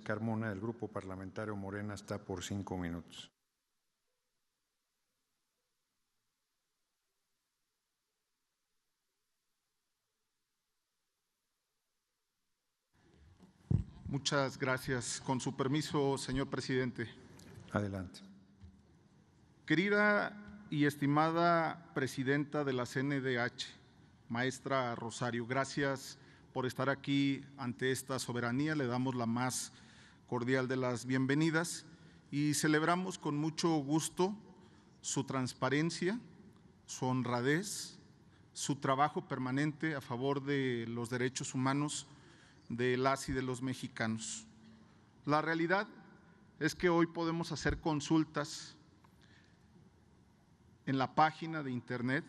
Carmona, del Grupo Parlamentario Morena, está por 5 minutos. Muchas gracias. Con su permiso, señor presidente. Adelante. Querida y estimada presidenta de la CNDH, maestra Rosario, gracias por estar aquí ante esta soberanía. Le damos la más cordial de las bienvenidas y celebramos con mucho gusto su transparencia, su honradez, su trabajo permanente a favor de los derechos humanos de las y de los mexicanos. La realidad es que hoy podemos hacer consultas en la página de internet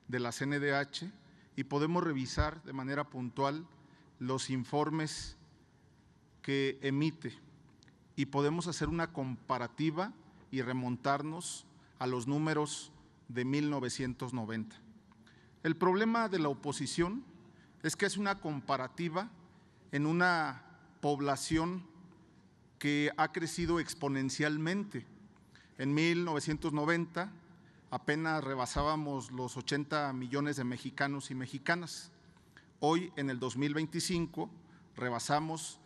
de la CNDH y podemos revisar de manera puntual los informes que emite y podemos hacer una comparativa y remontarnos a los números de 1990. El problema de la oposición es que es una comparativa en una población que ha crecido exponencialmente. En 1990 apenas rebasábamos los 80 millones de mexicanos y mexicanas. Hoy, en el 2025, rebasamos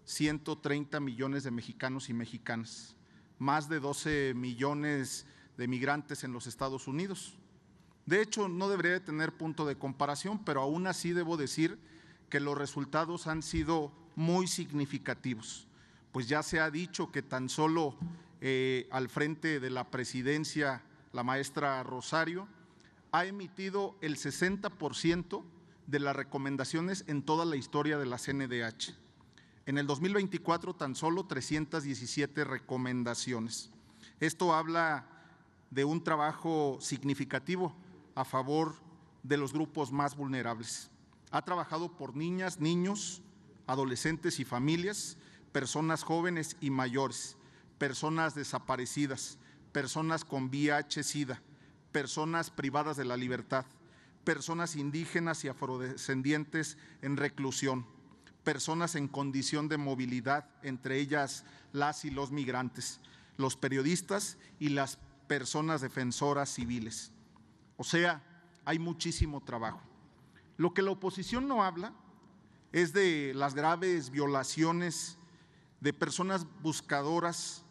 130 millones de mexicanos y mexicanas, más de 12 millones de migrantes en los Estados Unidos. De hecho, no debería de tener punto de comparación, pero aún así debo decir que los resultados han sido muy significativos, pues ya se ha dicho que tan solo al frente de la presidencia la maestra Rosario ha emitido el 60% de las recomendaciones en toda la historia de la CNDH. En el 2024 tan solo 317 recomendaciones. Esto habla de un trabajo significativo a favor de los grupos más vulnerables. Ha trabajado por niñas, niños, adolescentes y familias, personas jóvenes y mayores, personas desaparecidas, personas con VIH-Sida, personas privadas de la libertad, personas indígenas y afrodescendientes en reclusión, personas en condición de movilidad, entre ellas las y los migrantes, los periodistas y las personas defensoras civiles. O sea, hay muchísimo trabajo. Lo que la oposición no habla es de las graves violaciones de personas buscadoras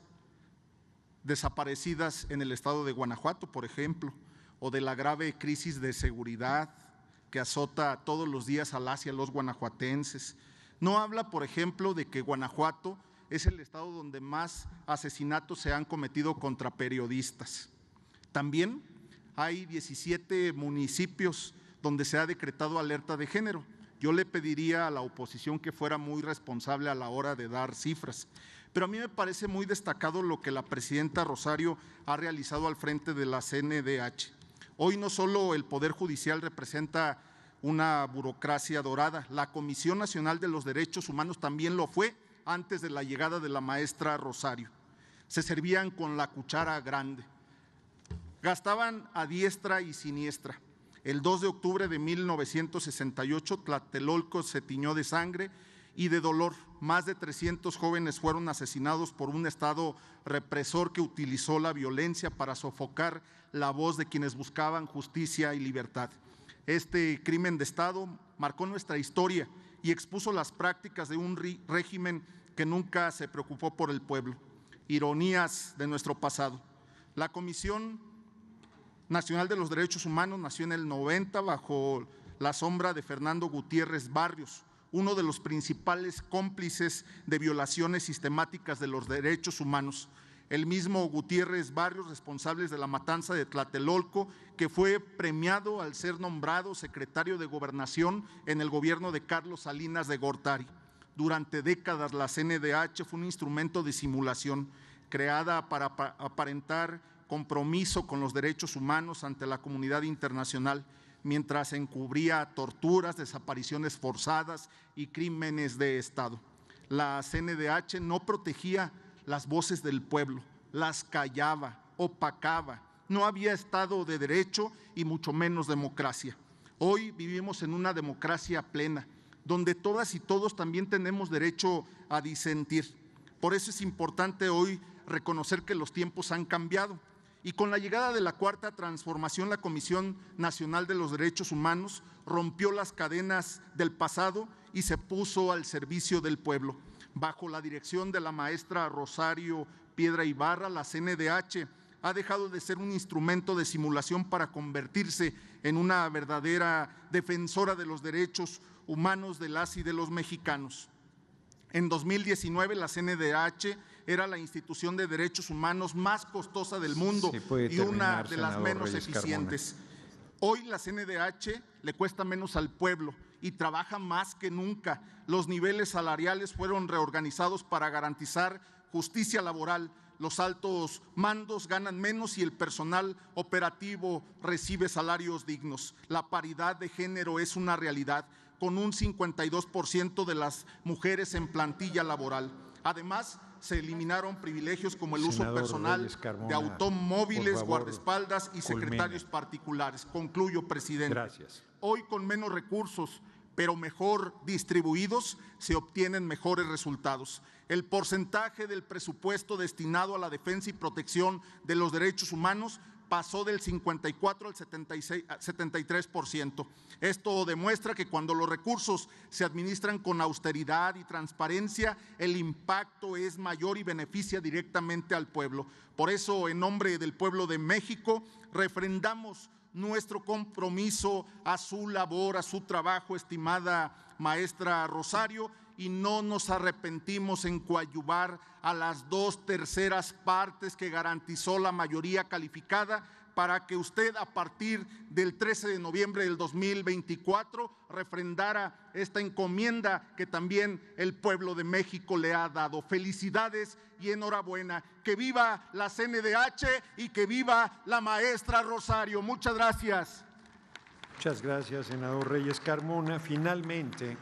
desaparecidas en el estado de Guanajuato, por ejemplo, o de la grave crisis de seguridad que azota todos los días a las y a los guanajuatenses. No habla, por ejemplo, de que Guanajuato es el estado donde más asesinatos se han cometido contra periodistas. También hay 17 municipios donde se ha decretado alerta de género. Yo le pediría a la oposición que fuera muy responsable a la hora de dar cifras. Pero a mí me parece muy destacado lo que la presidenta Rosario ha realizado al frente de la CNDH. Hoy no solo el Poder Judicial representa una burocracia dorada, la Comisión Nacional de los Derechos Humanos también lo fue antes de la llegada de la maestra Rosario. Se servían con la cuchara grande, gastaban a diestra y siniestra. El 2 de octubre de 1968, Tlatelolco se tiñó de sangre y de dolor. Más de 300 jóvenes fueron asesinados por un Estado represor que utilizó la violencia para sofocar la voz de quienes buscaban justicia y libertad. Este crimen de Estado marcó nuestra historia y expuso las prácticas de un régimen que nunca se preocupó por el pueblo. Ironías de nuestro pasado. La Comisión Nacional de los Derechos Humanos nació en el 90 bajo la sombra de Fernando Gutiérrez Barrios, uno de los principales cómplices de violaciones sistemáticas de los derechos humanos. El mismo Gutiérrez Barrios, responsable de la matanza de Tlatelolco, que fue premiado al ser nombrado secretario de Gobernación en el gobierno de Carlos Salinas de Gortari. Durante décadas la CNDH fue un instrumento de simulación creada para aparentar compromiso con los derechos humanos ante la comunidad internacional, mientras encubría torturas, desapariciones forzadas y crímenes de Estado. La CNDH no protegía las voces del pueblo, las callaba, opacaba. No había Estado de Derecho y mucho menos democracia. Hoy vivimos en una democracia plena, donde todas y todos también tenemos derecho a disentir. Por eso es importante hoy reconocer que los tiempos han cambiado. Y con la llegada de la Cuarta Transformación, la Comisión Nacional de los Derechos Humanos rompió las cadenas del pasado y se puso al servicio del pueblo. Bajo la dirección de la maestra Rosario Piedra Ibarra, la CNDH ha dejado de ser un instrumento de simulación para convertirse en una verdadera defensora de los derechos humanos de las y de los mexicanos. En 2019, la CNDH era la institución de derechos humanos más costosa del mundo y una de las menos eficientes. Hoy la CNDH le cuesta menos al pueblo y trabaja más que nunca. Los niveles salariales fueron reorganizados para garantizar justicia laboral. Los altos mandos ganan menos y el personal operativo recibe salarios dignos. La paridad de género es una realidad, con un 52% de las mujeres en plantilla laboral. Además, se eliminaron privilegios como el uso personal de automóviles, guardaespaldas y secretarios particulares. Concluyo, presidente. Gracias. Hoy, con menos recursos, pero mejor distribuidos, se obtienen mejores resultados. El porcentaje del presupuesto destinado a la defensa y protección de los derechos humanos pasó del 54 al 73%. Esto demuestra que cuando los recursos se administran con austeridad y transparencia, el impacto es mayor y beneficia directamente al pueblo. Por eso, en nombre del pueblo de México, refrendamos nuestro compromiso a su labor, a su trabajo, estimada maestra Rosario, y no nos arrepentimos en coadyuvar a las 2/3 partes que garantizó la mayoría calificada para que usted, a partir del 13 de noviembre del 2024, refrendara esta encomienda que también el pueblo de México le ha dado. Felicidades y enhorabuena. Que viva la CNDH y que viva la maestra Rosario. Muchas gracias. Muchas gracias, senador Reyes Carmona. Finalmente,